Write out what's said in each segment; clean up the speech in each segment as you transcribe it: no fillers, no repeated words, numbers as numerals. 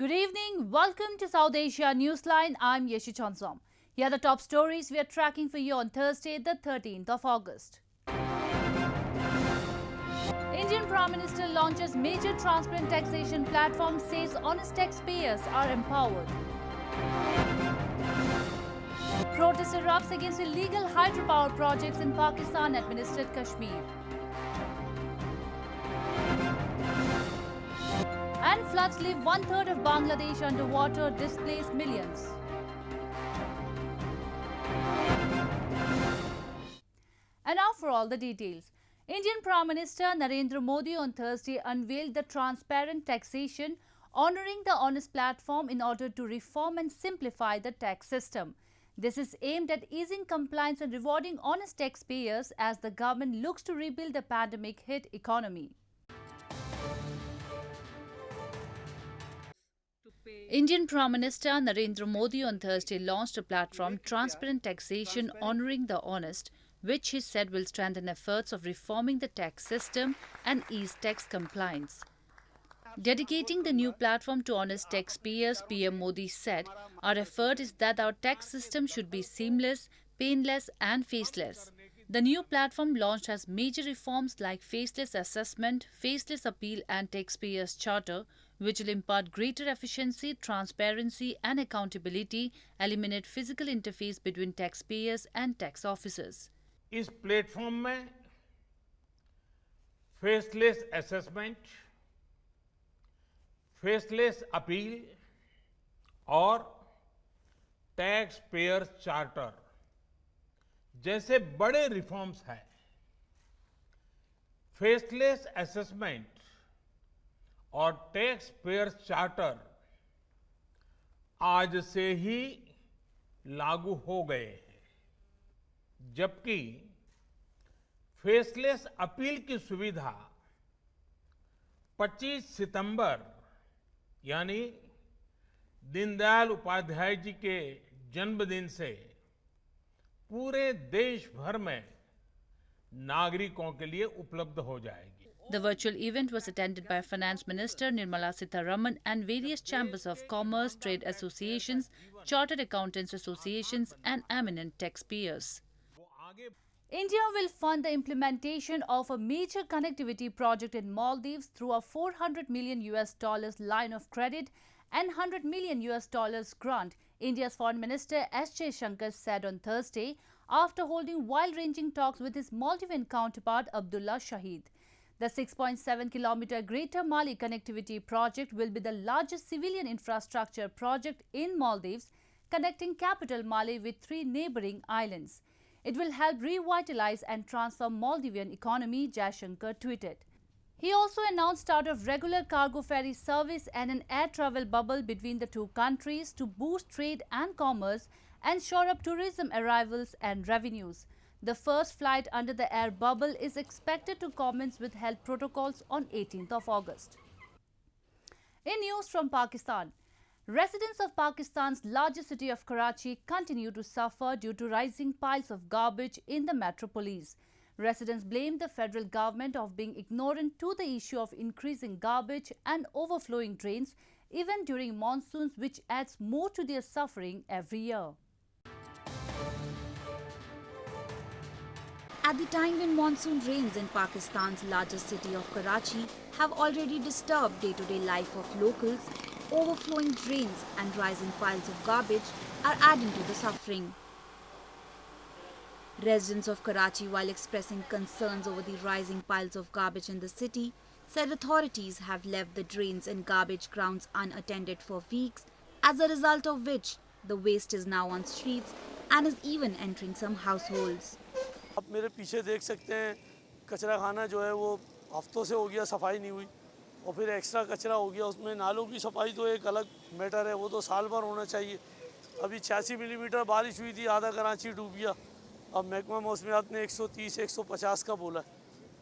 Good evening. Welcome to South Asia Newsline. I'm Jaishankar. Here are the top stories we are tracking for you on Thursday, the 13th of August. Indian Prime Minister launches major transparent taxation platform, says honest taxpayers are empowered. Protest erupts against illegal hydropower projects in Pakistan-administered Kashmir. And floods leave one-third of Bangladesh underwater, displace millions. And now for all the details. Indian Prime Minister Narendra Modi on Thursday unveiled the Transparent Taxation, honouring the honest platform in order to reform and simplify the tax system. This is aimed at easing compliance and rewarding honest taxpayers as the government looks to rebuild the pandemic-hit economy. Indian Prime Minister Narendra Modi on Thursday launched a platform, Transparent Taxation, honouring the honest, which he said will strengthen efforts of reforming the tax system and ease tax compliance. Dedicating the new platform to honest taxpayers, PM Modi said, "Our effort is that our tax system should be seamless, painless and faceless." The new platform launched has major reforms like faceless assessment, faceless appeal and taxpayers charter, which will impart greater efficiency, transparency and accountability, eliminate physical interface between taxpayers and tax officers. इस platform में faceless assessment, faceless appeal और tax payer charter जैसे बड़े reforms हैं। Faceless assessment और tax payer charter आज से ही लागू हो गए हैं, जबकि फेसलेस अपील की सुविधा 25 सितंबर यानी दीनदयाल उपाध्याय जी के जन्मदिन से पूरे देश भर में नागरिकों के लिए उपलब्ध हो जाएगी। The virtual event was attended by Finance Minister Nirmala Sitharaman and various chambers of commerce, trade associations, chartered accountants associations and eminent taxpayers. India will fund the implementation of a major connectivity project in Maldives through a $400 million line of credit and $100 million grant, India's Foreign Minister S. Jaishankar said on Thursday after holding wide-ranging talks with his Maldivian counterpart Abdulla Shahid. The 6.7-kilometer Greater Mali connectivity project will be the largest civilian infrastructure project in Maldives, connecting capital Mali with 3 neighbouring islands. It will help revitalize and transform Maldivian economy, Jaishankar tweeted. He also announced start of regular cargo ferry service and an air travel bubble between the two countries to boost trade and commerce and shore up tourism arrivals and revenues. The first flight under the air bubble is expected to commence with health protocols on 18th of August. In news from Pakistan, residents of Pakistan's largest city of Karachi continue to suffer due to rising piles of garbage in the metropolis. Residents blame the federal government of being ignorant to the issue of increasing garbage and overflowing drains even during monsoons, which adds more to their suffering every year. At the time when monsoon rains in Pakistan's largest city of Karachi have already disturbed day-to-day life of locals, overflowing drains and rising piles of garbage are adding to the suffering. Residents of Karachi, while expressing concerns over the rising piles of garbage in the city, said authorities have left the drains and garbage grounds unattended for weeks, as a result of which the waste is now on streets and is even entering some households. आप मेरे पीछे देख सकते हैं, कचरा खाना जो है वो हफ्तों से हो गया, सफाई नहीं हुई और फिर एक्स्ट्रा कचरा हो गया। उसमें नालों की सफाई तो एक अलग मैटर है, वो तो साल भर होना चाहिए। अभी 86 मिलीमीटर बारिश हुई थी, आधा कराची डूब गया। अब महकमा मौसमियात ने 130-150 का बोला है,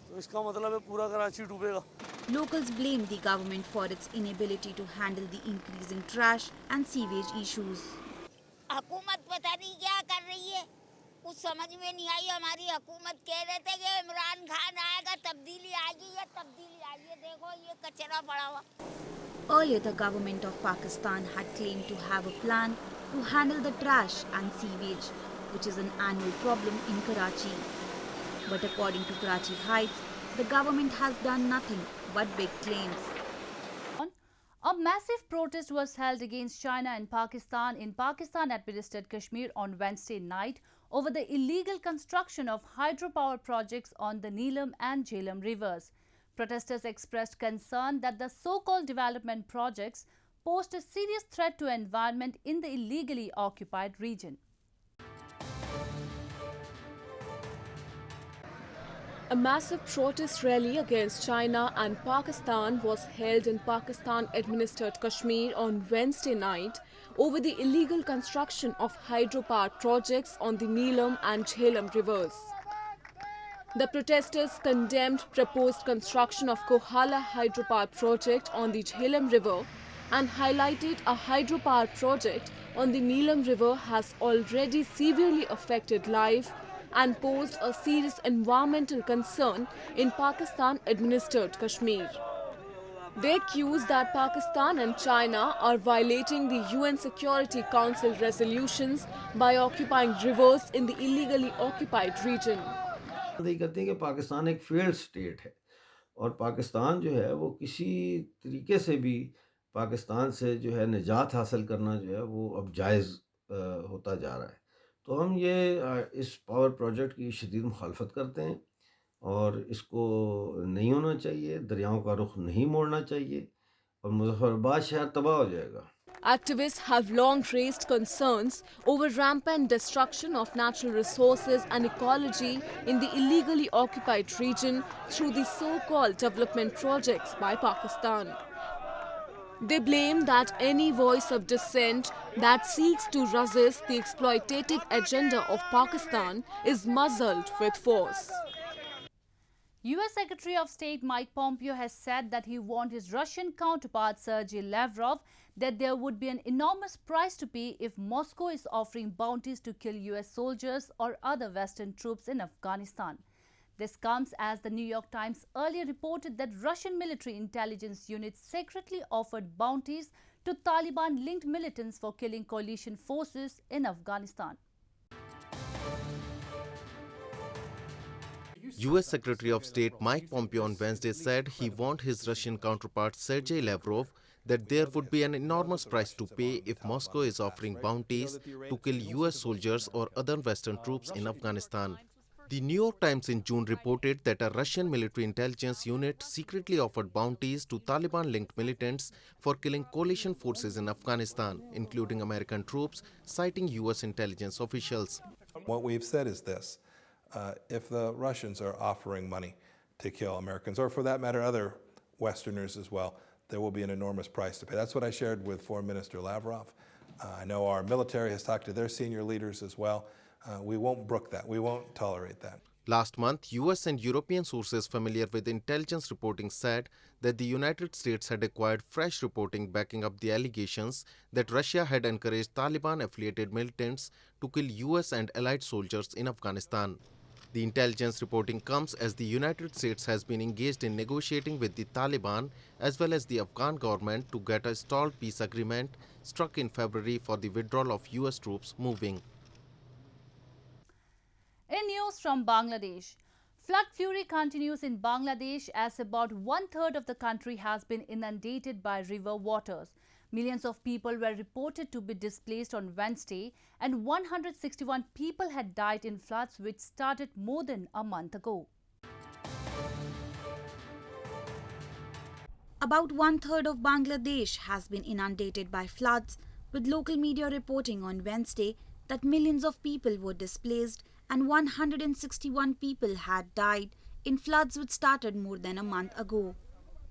तो इसका मतलब है पूरा Karachi डूबेगा। Locals blame the government for its inability to handle the increasing trash and sewage issues. हुकूमत पता नहीं क्या कर रही है, कुछ समझ में नहीं आई। हमारी हुकूमत कह रहे थे कि इमरान खान आएगा, तब्दीली आएगी, ये तब्दीली आई है। देखो ये कचरा पड़ा हुआ। Earlier, the government of Pakistan had claimed to have a plan to handle the trash and sewage, which is an annual problem in Karachi. But according to Karachi Heights, the government has done nothing but big claims. A massive protest was held against China and Pakistan in Pakistan-administered Kashmir on Wednesday night over the illegal construction of hydropower projects on the Jhelum and Jhelum rivers. Protesters expressed concern that the so-called development projects pose a serious threat to environment in the illegally occupied region. A massive protest rally against China and Pakistan was held in Pakistan-administered Kashmir on Wednesday night over the illegal construction of hydropower projects on the Jhelum and Jhelum rivers. The protesters condemned proposed construction of Kohala hydropower project on the Jhelum river and highlighted a hydropower project on the Jhelum river has already severely affected life and posed a serious environmental concern in Pakistan-administered Kashmir. They accuse that Pakistan and China are violating the UN Security Council resolutions by occupying rivers in the illegally occupied region. कहते हैं कि पाकिस्तान एक failed state है और पाकिस्तान जो है वो किसी तरीके से भी पाकिस्तान से जो है निजात हासिल करना जो है वो अब जायज़ होता जा रहा है। तो हम ये इस पावर प्रोजेक्ट की शदीद मुखालफत करते हैं और इसको नहीं होना चाहिए, दरियाओं का रुख नहीं मोड़ना चाहिए और मुजफ्फराबाद शहर तबाह हो जाएगा। Activists have long raised concerns over rampant destruction of natural resources and ecology in the illegally occupied region through the so-called development projects by Pakistan. They blame that any voice of dissent that seeks to resist the exploitative agenda of Pakistan is muzzled with force. U.S. Secretary of State Mike Pompeo has said that he warned his Russian counterpart Sergei Lavrov that there would be an enormous price to pay if Moscow is offering bounties to kill U.S. soldiers or other Western troops in Afghanistan. This comes as the New York Times earlier reported that Russian military intelligence units secretly offered bounties to Taliban-linked militants for killing coalition forces in Afghanistan. U.S. Secretary of State Mike Pompeo on Wednesday said he warned his Russian counterpart Sergei Lavrov that there would be an enormous price to pay if Moscow is offering bounties to kill U.S. soldiers or other Western troops in Afghanistan. The New York Times in June reported that a Russian military intelligence unit secretly offered bounties to Taliban-linked militants for killing coalition forces in Afghanistan, including American troops, citing U.S. intelligence officials. What we've said is this. If the Russians are offering money to kill Americans, or for that matter, other Westerners as well, there will be an enormous price to pay. That's what I shared with Foreign Minister Lavrov. I know our military has talked to their senior leaders as well. We won't brook that. We won't tolerate that. Last month, U.S. and European sources familiar with intelligence reporting said that the United States had acquired fresh reporting backing up the allegations that Russia had encouraged Taliban-affiliated militants to kill U.S. and allied soldiers in Afghanistan. The intelligence reporting comes as the United States has been engaged in negotiating with the Taliban as well as the Afghan government to get a stalled peace agreement struck in February for the withdrawal of U.S. troops moving. In news from Bangladesh, flood fury continues in Bangladesh as about one-third of the country has been inundated by river waters. Millions of people were reported to be displaced on Wednesday and 161 people had died in floods which started more than a month ago. About one-third of Bangladesh has been inundated by floods, with local media reporting on Wednesday that millions of people were displaced and 161 people had died in floods which started more than a month ago.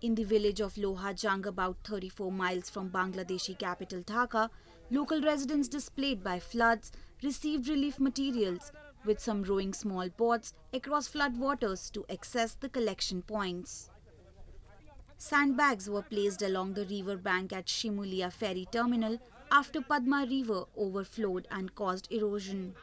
In the village of Loha Jung, about 34 miles from Bangladeshi capital Dhaka, local residents displaced by floods received relief materials, with some rowing small boats across flood waters to access the collection points. Sandbags were placed along the river bank at Shimulia ferry terminal after Padma River overflowed and caused erosion.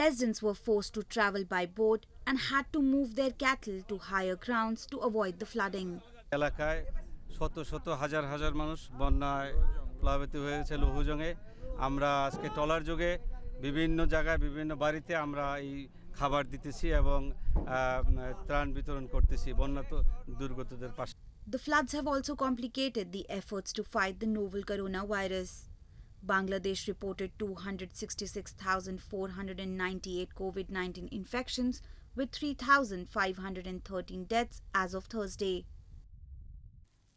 Residents were forced to travel by boat and had to move their cattle to higher grounds to avoid the flooding. এলাকায় শত শত হাজার হাজার মানুষ বন্যায় প্লাবিত হয়েছে লৌহজঙে। আমরা আজকে ট্রলার যোগে বিভিন্ন জায়গায় বিভিন্ন বাড়িতে আমরা এই খাবার দিতেছি এবং ত্রাণ বিতরণ করতেছি বন্যা দুর্গতদের পাশে। The floods have also complicated the efforts to fight the novel coronavirus. Bangladesh reported 266,498 COVID-19 infections with 3,513 deaths as of Thursday.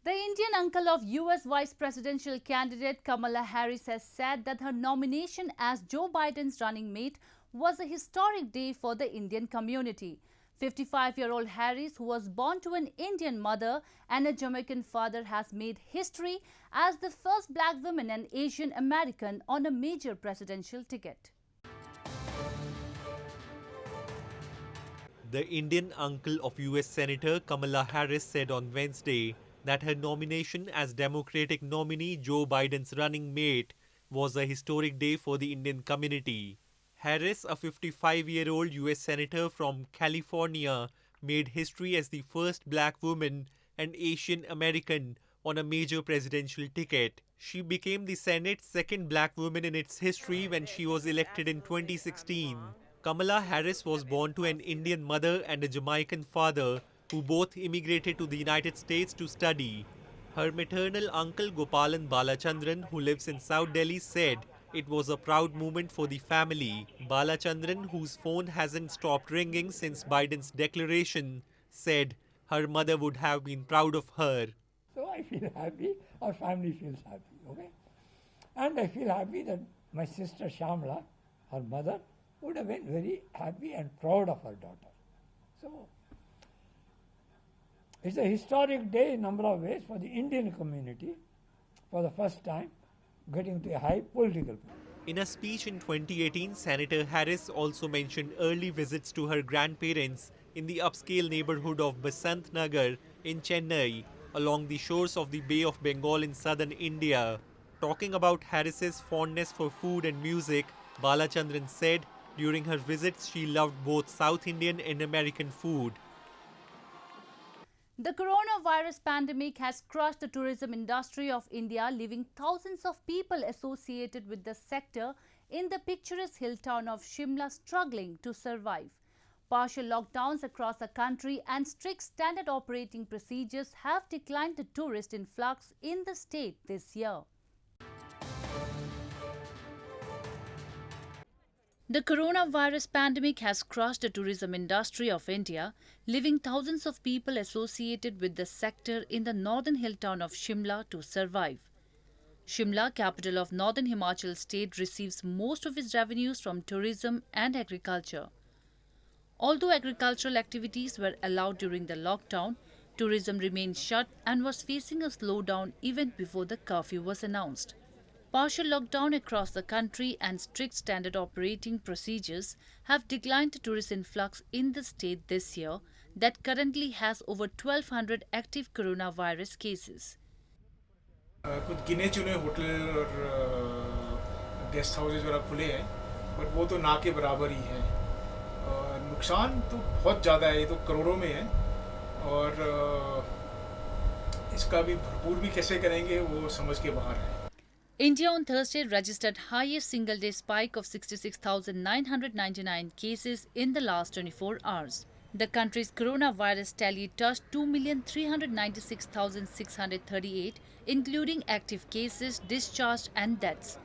The Indian uncle of US vice presidential candidate Kamala Harriss has said that her nomination as Joe Biden's running mate was a historic day for the Indian community. 55-year-old Harriss, who was born to an Indian mother and a Jamaican father, has made history as the first black woman and Asian American on a major presidential ticket. The Indian uncle of US Senator Kamala Harriss said on Wednesday that her nomination as Democratic nominee Joe Biden's running mate was a historic day for the Indian community. Harris, a 55-year-old US Senator from California, made history as the first black woman and Asian American on a major presidential ticket. She became the Senate's second black woman in its history when she was elected in 2016. Kamala Harris was born to an Indian mother and a Jamaican father who both immigrated to the United States to study. Her maternal uncle Gopalan Balachandran, who lives in South Delhi, said it was a proud moment for the family. Balachandran, whose phone hasn't stopped ringing since Biden's declaration, said her mother would have been proud of her. So I feel happy, our family feels happy, okay? And I feel happy that my sister Shamla, her mother, would have been very happy and proud of her daughter. So it's a historic day in a number of ways for the Indian community for the first time getting to a high political position. In a speech in 2018, Senator Harris also mentioned early visits to her grandparents in the upscale neighborhood of Basant Nagar in Chennai, along the shores of the Bay of Bengal in southern India. Talking about Harris's fondness for food and music, Balachandran said during her visits she loved both South Indian and American food. The coronavirus pandemic has crushed the tourism industry of India, leaving thousands of people associated with the sector in the picturesque hill town of Shimla struggling to survive. Partial lockdowns across the country and strict standard operating procedures have declined the tourist influx in the state this year. The coronavirus pandemic has crushed the tourism industry of India, leaving thousands of people associated with the sector in the northern hill town of Shimla to survive. Shimla, capital of northern Himachal state, receives most of its revenues from tourism and agriculture. Although agricultural activities were allowed during the lockdown, tourism remained shut and was facing a slowdown even before the curfew was announced. Partial lockdown across the country and strict standard operating procedures have declined the tourist influx in the state this year that currently has over 1,200 active coronavirus cases. कुछ गिने चुने hotel और guest houses वगैरह खुले हैं, but वो तो ना के बराबर ही है। नुकसान तो बहुत ज़्यादा है, ये तो करोड़ों में है, और इसका भी भरपूर भी कैसे करेंगे वो समझ के बाहर है। India on Thursday registered highest single-day spike of 66,999 cases in the last 24 hours. The country's coronavirus tally touched 2,396,638, including active cases, discharged and deaths.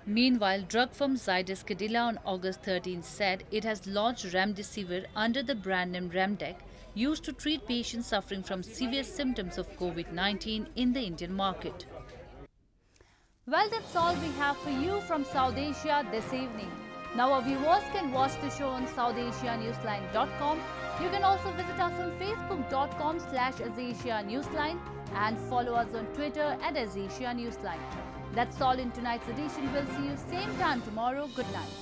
Meanwhile, drug firm Zydus Cadila on August 13 said it has launched Remdesivir under the brand name Remdec, used to treat patients suffering from severe symptoms of COVID-19 in the Indian market. Well, that's all we have for you from South Asia this evening. Now our viewers can watch the show on SouthAsiaNewsline.com. You can also visit us on Facebook.com/AsAsiaNewsline and follow us on Twitter @AsAsiaNewsline. That's all in tonight's edition. We'll see you same time tomorrow. Good night.